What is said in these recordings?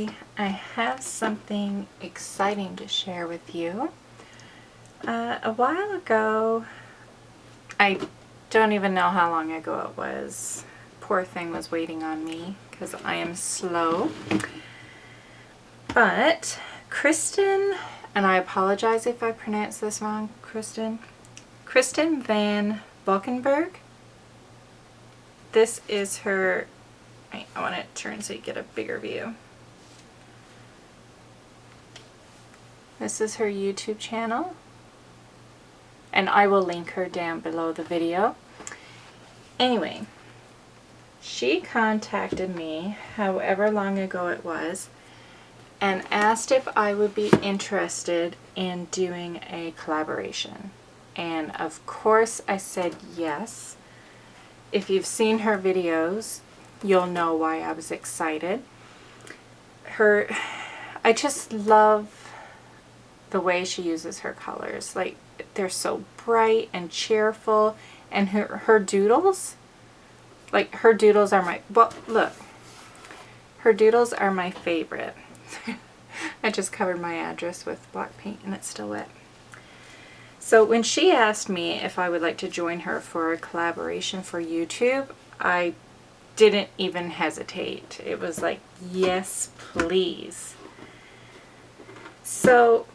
everybody. I have something exciting to share with you. A while ago, I don't even know how long ago it was. Poor thing was waiting on me because I am slow. But Kristin, and I apologize if I pronounce this wrong, Kristin Van Valkenburgh. This is her, I want to turn so you get a bigger view. This is her YouTube channel, and I will link her down below the video. Anyway, she contacted me however long ago it was and asked if I would be interested in doing a collaboration. And of course I said yes. If you've seen her videos, you'll know why I was excited. I just love the way she uses her colors. Like, they're so bright and cheerful, and her doodles, like, her doodles are my, well, look, her doodles are my favorite. I just covered my address with black paint and it's still wet. So when she asked me if I would like to join her for a collaboration for YouTube, I didn't even hesitate. It was like, yes, please. So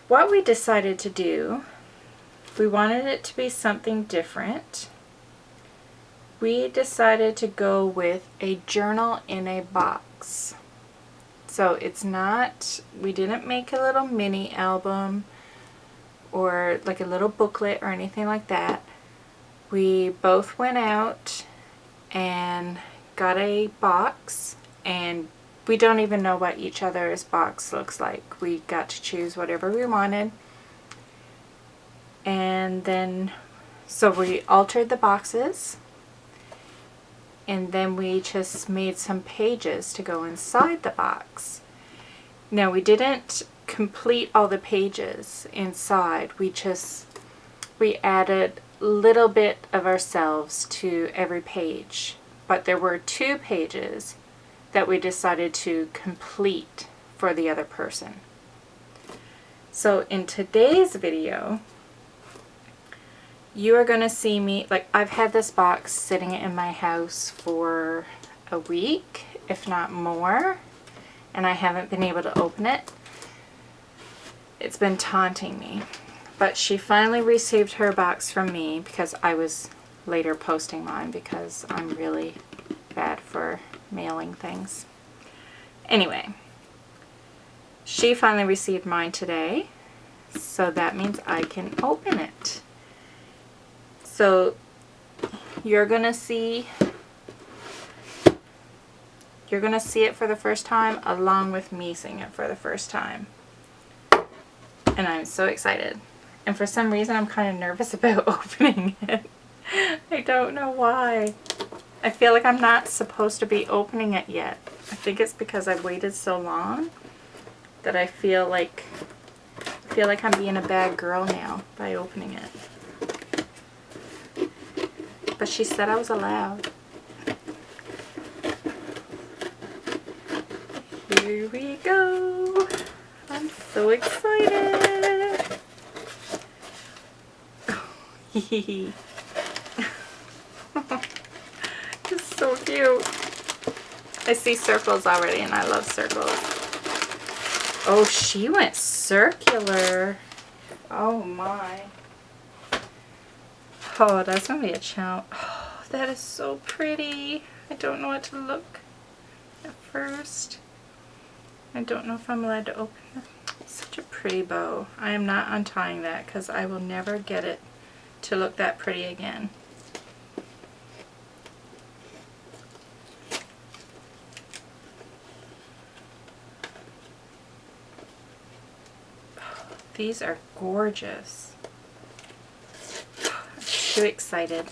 what we decided to do, we wanted it to be something different. We decided to go with a journal in a box. So it's not, we didn't make a little mini album or like a little booklet or anything like that. We both went out and got a box, and we don't even know what each other's box looks like. We got to choose whatever we wanted. And then, so we altered the boxes, and then we just made some pages to go inside the box. Now, we didn't complete all the pages inside. We added a little bit of ourselves to every page. But there were 2 pages that we decided to complete for the other person. So in today's video, you are going to see me, like, I've had this box sitting in my house for a week, if not more, and I haven't been able to open it. It's been taunting me. But she finally received her box from me because I was later posting mine because I'm really bad for mailing things. Anyway, she finally received mine today, so that means I can open it. So you're gonna see it for the first time along with me seeing it for the first time. And I'm so excited. And for some reason I'm kind of nervous about opening it. I don't know why. I feel like I'm not supposed to be opening it yet. I think it's because I've waited so long that I feel like I'm being a bad girl now by opening it. But she said I was allowed. Here we go. I'm so excited. It's so cute. I see circles already, and I love circles. Oh, she went circular. Oh my. Oh, that's gonna be a challenge. Oh, that is so pretty. I don't know what to look at first. I don't know if I'm allowed to open it. Such a pretty bow. I am not untying that because I will never get it to look that pretty again. These are gorgeous. I'm too excited.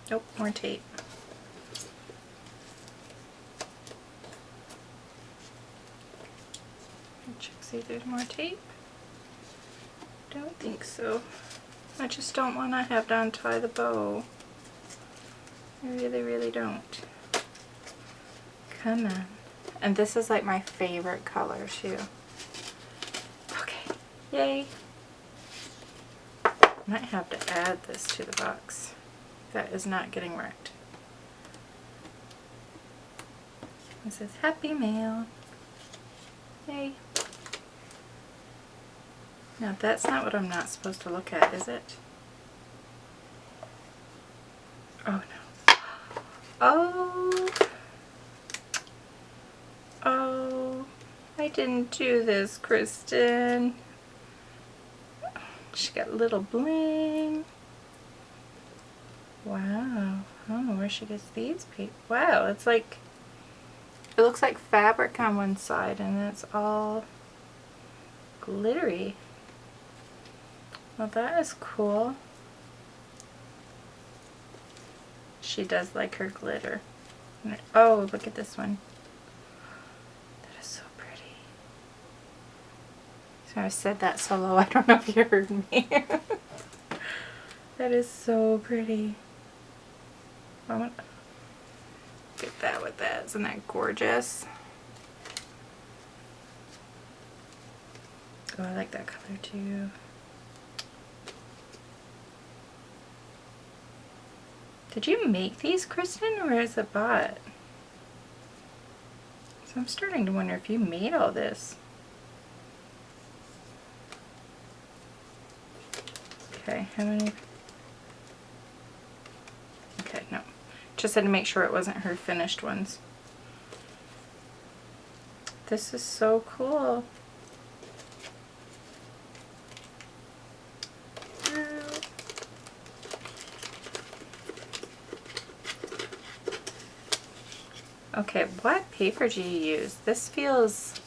Nope, more tape. Check, see if there's more tape. Don't think so. I just don't want to have to untie the bow. I really, really don't. Come on. And this is like my favorite color too. Okay, yay. Might have to add this to the box. That is not getting wrecked. This says Happy Mail. Yay. Now that's not what I'm not supposed to look at, is it? Oh no. Oh. Oh. I didn't do this, Kristin. She got a little bling. Wow. I don't know where she gets these people. Wow, it's like, it looks like fabric on one side and it's all glittery. Well, that is cool. She does like her glitter. Oh, look at this one. That is so pretty. So I said that so low, I don't know if you heard me. That is so pretty. I want to get that with that. Isn't that gorgeous? Oh, I like that color too. Did you make these, Kristin, or is it bought? So I'm starting to wonder if you made all this. Okay, how many? Okay, no. Just had to make sure it wasn't her finished ones. This is so cool. Okay, what paper do you use? This feels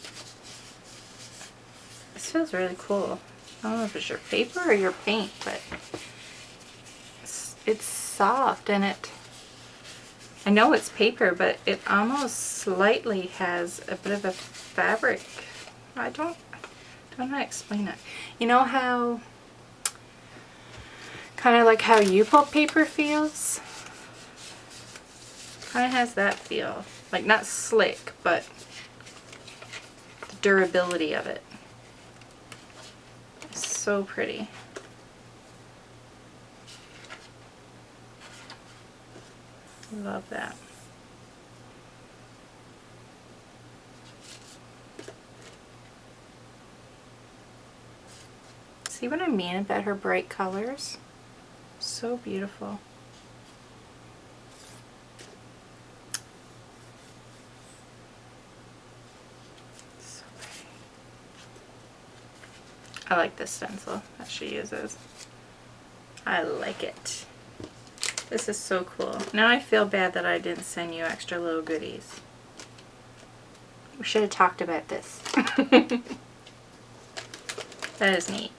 really cool. I don't know if it's your paper or your paint, but it's soft and I know it's paper, but it almost slightly has a bit of a fabric. I don't know how to explain it. You know how, kind of like how U-Pull paper feels? Kind of has that feel. Like not slick, but the durability of it. It's so pretty. Love that. See what I mean about her bright colors? So beautiful. So pretty. I like this stencil that she uses. I like it. This is so cool. Now I feel bad that I didn't send you extra little goodies. We should have talked about this. That is neat.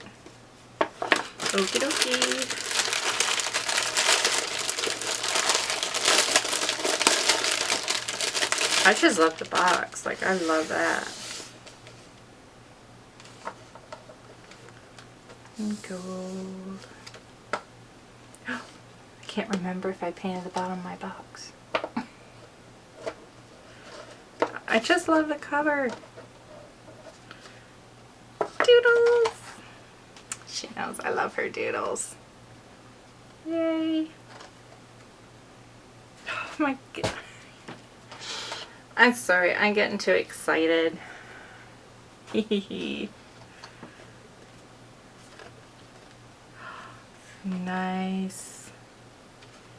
Okie dokie. I just love the box. Like, I love that. Gold. I can't remember if I painted the bottom of my box. I just love the cover. Doodles! She knows I love her doodles. Yay! Oh my god. I'm sorry, I'm getting too excited. Nice.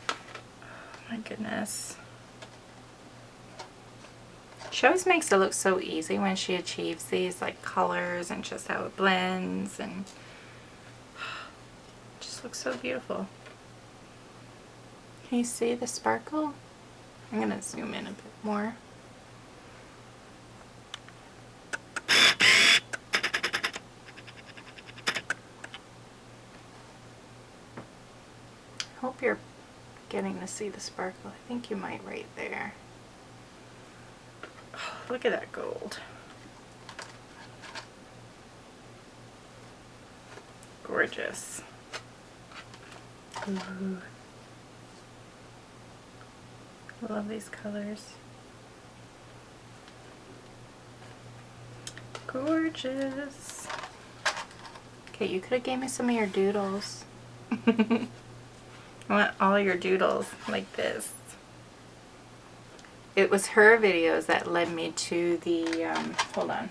Oh my goodness. She always makes it look so easy when she achieves these like colors and just how it blends, and it just looks so beautiful. Can you see the sparkle? I'm gonna zoom in a bit more. Hope you're getting to see the sparkle. I think you might right there. Oh, look at that gold. Gorgeous. Ooh. I love these colors. Gorgeous. Okay, you could have gave me some of your doodles. I want all your doodles like this. It was her videos that led me to the, hold on.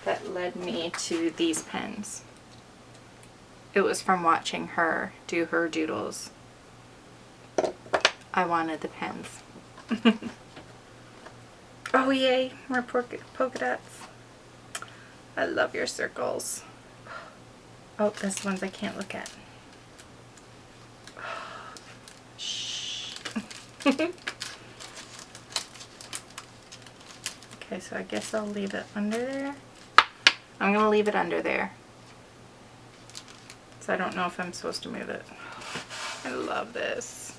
That led me to these pens. It was from watching her do her doodles. I wanted the pens. Oh yay, more polka dots. I love your circles. Oh, this ones I can't look at. Shh. Okay, so I guess I'll leave it under there. I'm gonna leave it under there. So I don't know if I'm supposed to move it. I love this.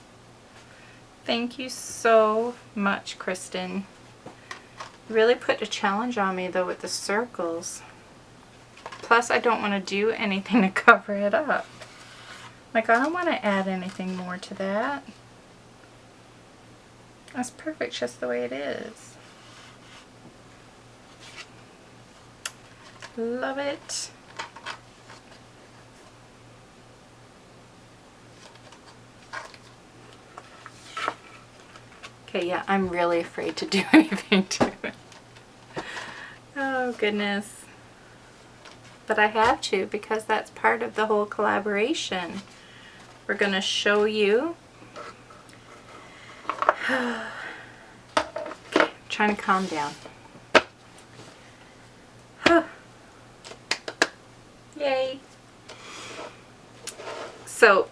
Thank you so much, Kristin. You really put a challenge on me though with the circles. Plus I don't want to do anything to cover it up. Like I don't want to add anything more to that. That's perfect just the way it is. Love it. Okay, yeah, I'm really afraid to do anything to it. Oh, goodness. But I have to because that's part of the whole collaboration. We're going to show you. Okay, I'm trying to calm down. Yay. So,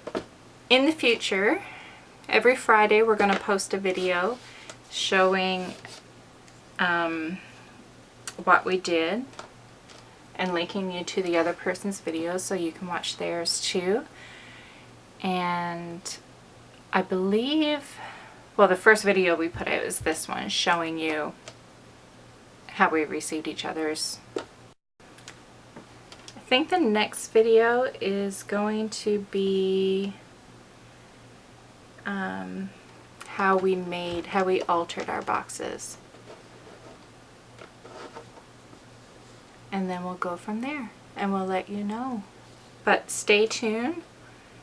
in the future, every Friday we're going to post a video showing what we did and linking you to the other person's videos so you can watch theirs too. And I believe, well, the first video we put out is this one showing you how we received each other's. I think the next video is going to be how we altered our boxes. And then we'll go from there and we'll let you know. But stay tuned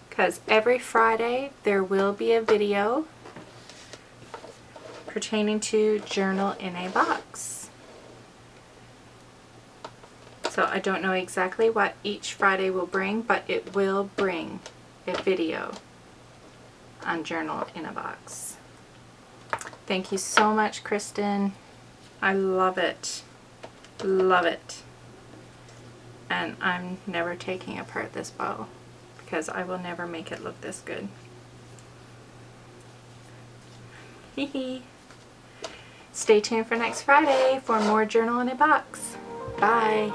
because every Friday there will be a video pertaining to Journal in a Box. So I don't know exactly what each Friday will bring, but it will bring a video on Journal in a Box. Thank you so much, Kristin. I love it. Love it. And I'm never taking apart this bow because I will never make it look this good. Hee. Stay tuned for next Friday for more Journal in a Box. Bye.